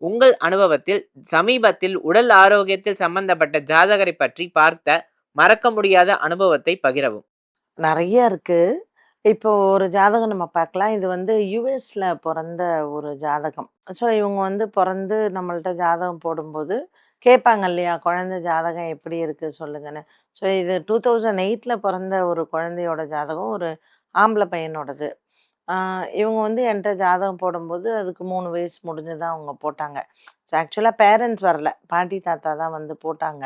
உங்கள் அனுபவத்தில் சமீபத்தில் உடல் ஆரோக்கியத்தில் சம்பந்தப்பட்ட ஜாதகரை பற்றி பார்த்த மறக்க முடியாத அனுபவத்தை பகிரவும். நிறைய இருக்கு. இப்போ ஒரு ஜாதகம் நம்ம பார்க்கலாம். இது வந்து யுஎஸ்ல பொறந்த ஒரு ஜாதகம். ஸோ இவங்க வந்து பொறந்து நம்மள்ட்ட ஜாதகம் போடும்போது கேட்பாங்க இல்லையா? குழந்தை ஜாதகம் எப்படி இருக்கு சொல்லுங்கன்னு. ஸோ இது 2008ல பொறந்த ஒரு குழந்தையோட ஜாதகம். ஒரு ஆம்பள பையனோடது. ஆ இவங்க வந்து என்ட்ட ஜாதகம் போடும்போது அதுக்கு 3 வயசு முடிஞ்சு தான் அவங்க போட்டாங்க. ஸோ ஆக்சுவலா பேரண்ட்ஸ் வரல. பாட்டி, தாத்தா தான் வந்து போட்டாங்க.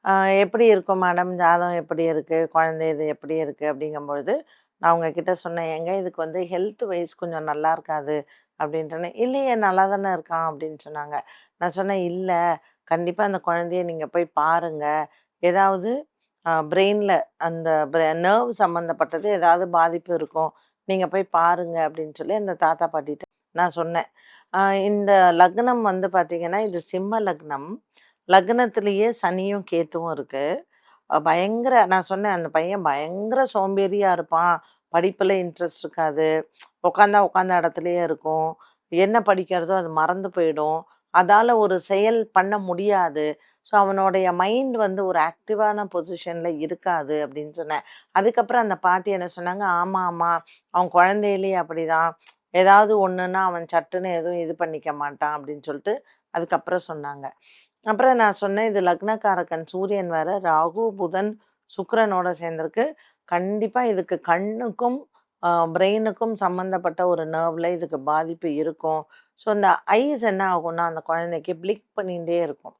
ஆ "எப்படி இருக்கும் மேடம்? ஜாதகம் எப்படி இருக்கு? குழந்தை இது எப்படி இருக்கு?" அப்படிங்கும்பொழுது, நான் அவங்க கிட்ட சொன்னேன், "ஏங்க இதுக்கு வந்து ஹெல்த் வைஸ் கொஞ்சம் நல்லா இருக்காது." அப்படின்ட்டோனே, "இல்லையே நல்லா தானே இருக்கான்." அப்படின்னு சொன்னாங்க. நான் சொன்னேன், "இல்ல, கண்டிப்பா அந்த குழந்தைய நீங்க போய் பாருங்க. ஏதாவது பிரெயின்ல அந்த நர்வ் சம்மந்தப்பட்டது ஏதாவது பாதிப்பு இருக்கும். நீங்க போய் பாருங்க." அப்படின்னு சொல்லி அந்த தாத்தா பாட்டிட்ட நான் சொன்னேன். அ இந்த லக்னம் வந்து பார்த்தீங்கன்னா, இது சிம்ம லக்னம். லக்னத்திலேயே சனியும் கேத்துவும் இருக்கு. பயங்கர நான் சொன்னேன், "அந்த பையன் பயங்கர சோம்பேறியா இருப்பான். படிப்புல இன்ட்ரெஸ்ட் இருக்காது. உட்காந்தா உட்காந்த இடத்துலயே இருக்கும். என்ன படிக்கிறதோ அது மறந்து போயிடும். அதால ஒரு செயல் பண்ண முடியாது. ஸோ அவனுடைய மைண்ட் வந்து ஒரு ஆக்டிவான பொசிஷன்ல இருக்காது." அப்படின்னு சொன்னேன். அதுக்கப்புறம் அந்த பாட்டி என்ன சொன்னாங்க, "ஆமா, ஆமா. அவன் குழந்தையிலேயே அப்படிதான். ஏதாவது ஒண்ணுன்னா அவன் சட்டுன்னு எதுவும் இது பண்ணிக்க மாட்டான்." அப்படின்னு சொல்லிட்டு அதுக்கப்புறம் சொன்னாங்க. அப்புறம் நான் சொன்னேன், "இது லக்னகாரகன் சூரியன் வேற, ராகு, புதன், சுக்கிரனோட சேர்ந்திருக்கு. கண்டிப்பா இதுக்கு கண்ணுக்கும், பிரெயினுக்கும் சம்மந்தப்பட்ட ஒரு நர்வ்ல இதுக்கு பாதிப்பு இருக்கும்." ஸோ இந்த ஐஸ் என்ன ஆகும்னா, அந்த குழந்தைக்கு பிளிங்க் பண்ணிட்டே இருக்கும்.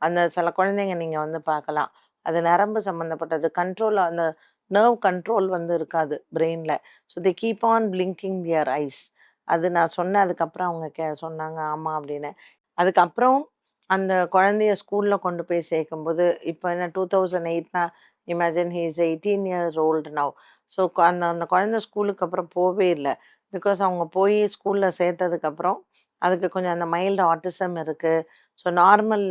அந்த சில குழந்தைங்க நீங்க வந்து பார்க்கலாம். அது நரம்பு சம்மந்தப்பட்டது. அந்த நர்வ் கண்ட்ரோல் வந்து இருக்காது பிரெயின்ல. So they keep on blinking their eyes. அது நான் சொன்னேன். அதுக்கப்புறம் அவங்க சொன்னாங்க, "ஆமா" அப்படின்னு. அதுக்கப்புறம் அந்த குழந்தைய ஸ்கூல்ல கொண்டு போய் சேர்க்கும்போது, இப்போ என்ன 2008னா imagine he is 18 years old now. So அந்த அந்த குழந்தை ஸ்கூலுக்கு அப்புறம் போவே இல்ல. பிகாஸ் அவங்க போய் ஸ்கூல்ல சேர்த்ததுக்கப்புறம், அதுக்கு கொஞ்சம் அந்த மைல்டு ஆட்டிசம் இருக்கு. ஸோ நார்மல்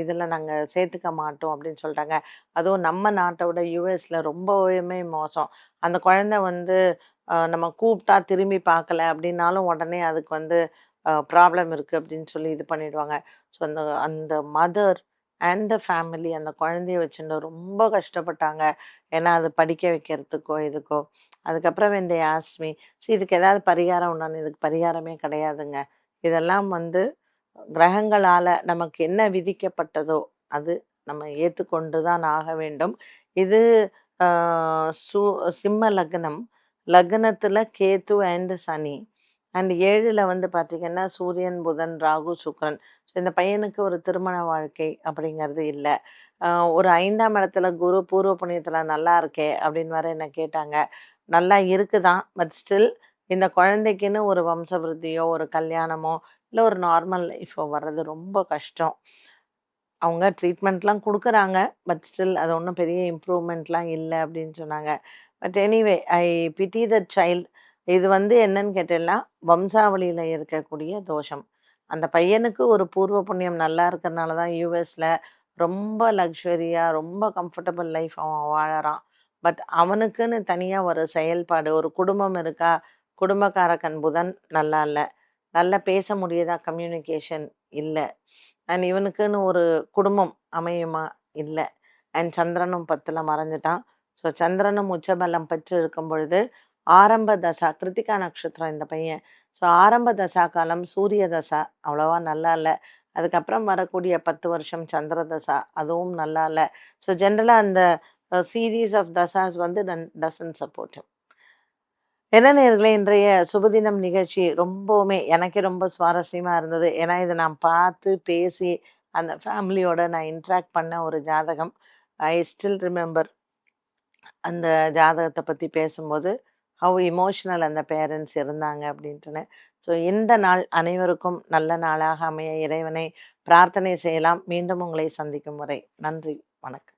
இதில நாங்க சேர்த்துக்க மாட்டோம் அப்படின்னு சொல்ட்டாங்க. அதுவும் நம்ம நாட்ட விட யுஎஸ்ல ரொம்பவுமே மோசம். அந்த குழந்தை வந்து நம்ம கூப்பிட்டா திரும்பி பார்க்கல அப்படின்னாலும், உடனே அதுக்கு வந்து ப்ராப்ளம் இருக்கு அப்படின்னு சொல்லி இது பண்ணிடுவாங்க. ஸோ அந்த அந்த மதர் அண்ட் த ஃபேமிலி அந்த குழந்தைய வச்சுட்டு ரொம்ப கஷ்டப்பட்டாங்க. ஏன்னா அது படிக்க வைக்கிறதுக்கோ, இதுக்கோ. அதுக்கப்புறம் வென் தே ஆஸ்க்ட் மீ, இதுக்கு ஏதாவது பரிகாரம் உண்டான்னு, இதுக்கு பரிகாரமே கிடையாதுங்க. இதெல்லாம் வந்து கிரகங்களால நமக்கு என்ன விதிக்கப்பட்டதோ, அது நம்ம ஏத்துக்கொண்டு தான் ஆக வேண்டும். இது ஆ சு சிம்ம லக்னம். லக்னத்தில கேது அண்ட் சனி. அண்ட் 7ல வந்து பார்த்தீங்கன்னா, சூரியன், புதன், ராகு, சுக்கிரன். ஸோ இந்த பையனுக்கு ஒரு திருமண வாழ்க்கை அப்படிங்கிறது இல்ல. அ ஒரு 5ஆம் இடத்துல குரு பூர்வ புண்ணியத்தில நல்லா இருக்கே அப்படின்னு வேற என்ன கேட்டாங்க. நல்லா இருக்கு தான். பட் ஸ்டில் இந்த குழந்தைக்குன்னு ஒரு வம்ச விருத்தியோ, ஒரு கல்யாணமோ, இல்ல ஒரு நார்மல் லைஃபோ வர்றது ரொம்ப கஷ்டம். அவங்க ட்ரீட்மெண்ட்லாம் குடுக்குறாங்க. பட் ஸ்டில் அது ஒண்ணும் பெரிய இம்ப்ரூவ்மெண்ட்லாம் இல்ல அப்படின்னு சொன்னாங்க. But anyway I pity that child. இது வந்து என்னன்னு கேட்டீங்கன்னா, வம்சாவளியில இருக்கக்கூடிய தோஷம். அந்த பையனுக்கு ஒரு பூர்வ புண்ணியம் நல்லா இருக்கறனால தான் யுஎஸ்ல ரொம்ப லக்ஸூரியா, ரொம்ப கம்ஃபர்டபுள் லைஃப் அவன் வாழறான். பட் அவனுக்குன்னு தனியா ஒரு செயல்பாடு, ஒரு குடும்பம் இருக்கா? குடும்பக்காரகன் புதன் நல்லா இல்ல. நல்லா பேச முடியுதா? கம்யூனிகேஷன் இல்ல. அண்ட் இவனுக்குன்னு ஒரு குடும்பம் அமையுமா? இல்ல. அண்ட் சந்திரனும் 10ல மறைஞ்சுட்டான். ஸோ சந்திரனும் உச்சபலம் பெற்று இருக்கும் பொழுது, ஆரம்ப தசா கிருத்திகா நட்சத்திரம் இந்த பையன். ஸோ ஆரம்ப தசா காலம் சூரிய தசா அவ்வளவா நல்லா இல்ல. அதுக்கப்புறம் வரக்கூடிய 10 வருஷம் சந்திர தசா, அதுவும் நல்லா இல்ல. ஸோ ஜென்ரலா அந்த சீரீஸ் ஆஃப் தசாஸ் வந்து டசன்ட் சப்போர்ட் ஹிம். என்ன நேயர்களே, இன்றைய சுபதினம் நிகழ்ச்சி ரொம்பவுமே எனக்கே ரொம்ப சுவாரஸ்யமா இருந்தது. ஏன்னா, இத நான் பார்த்து, பேசி, அந்த ஃபேமிலியோட நான் இன்டராக்ட் பண்ண ஒரு ஜாதகம். ஐ ஸ்டில் ரிமெம்பர் அந்த ஜாதகத்த பத்தி பேசும்போது, ஹவ் எமோஷனல் அந்த பேரண்ட்ஸ் இருந்தாங்க அப்படின்ட்டுன்னு. ஸோ இந்த நாள் அனைவருக்கும் நல்ல நாளாக அமைய இறைவனை பிரார்த்தனை செய்யலாம். மீண்டும் உங்களை சந்திக்கும் வரை நன்றி, வணக்கம்.